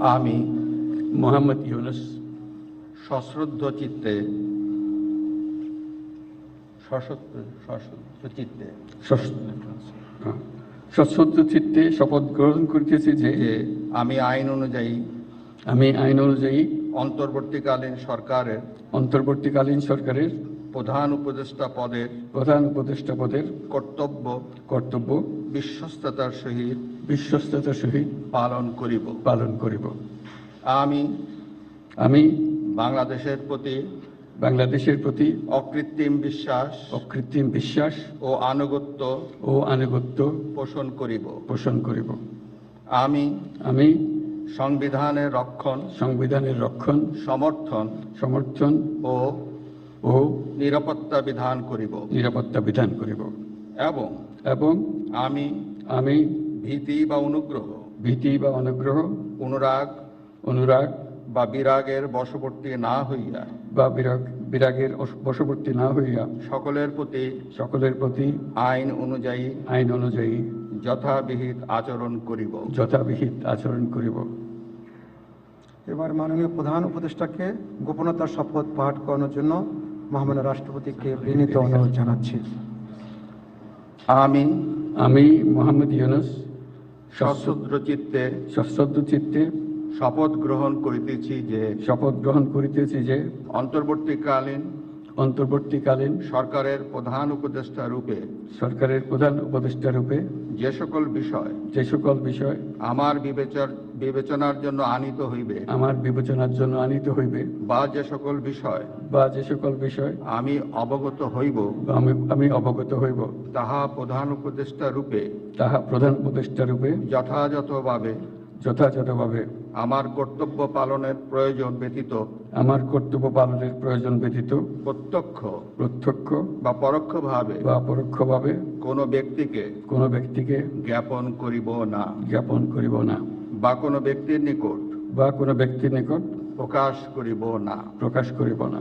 আমি মোহাম্মদ ইউনুস সশ্রদ্ধ চিত্তে সশ্রদ্ধ চিত্তে সশ্রদ্ধ চিত্তে শপথ গ্রহণ করিতেছি যে যে আমি আইন অনুযায়ী অন্তর্বর্তীকালীন সরকারের প্রধান উপদেষ্টা পদের কর্তব্য বিশ্বস্ততার সহিত পালন করিব। আমি বাংলাদেশের প্রতি অকৃত্রিম বিশ্বাস ও আনুগত্য পোষণ করিব। আমি সংবিধানের রক্ষণ সমর্থন ও নিরাপত্তা বিধান করিব এবং আমি ভীতি বা অনুরাগ বা বিরাগের বশবর্তী না হইয়া সকলের প্রতি আইন অনুযায়ী যথাবিহিত আচরণ করিব। এবার মাননীয় প্রধান উপদেষ্টাকে গোপনতার শপথ পাঠ করানোর জন্য মহামান্য রাষ্ট্রপতিকে বিনীত অনুরোধ জানাচ্ছি। আমি মোহাম্মদ ইউনুস সশ্রদ্ধ চিত্তে শপথ গ্রহণ করিতেছি যে অন্তর্বর্তীকালীন সরকারের প্রধান উপদেষ্টা রূপে যে সকল বিষয় আমার বিবেচনার জন্য আনিত হইবে বা যে সকল বিষয় আমি অবগত হইব তাহা প্রধান উপদেষ্টা রূপে যথাযথভাবে আমার কর্তব্য পালনের প্রয়োজন ব্যতীত প্রত্যক্ষ বা পরোক্ষভাবে কোনো ব্যক্তিকে জ্ঞাপন করিব না বা কোনো ব্যক্তির নিকট প্রকাশ করিব না।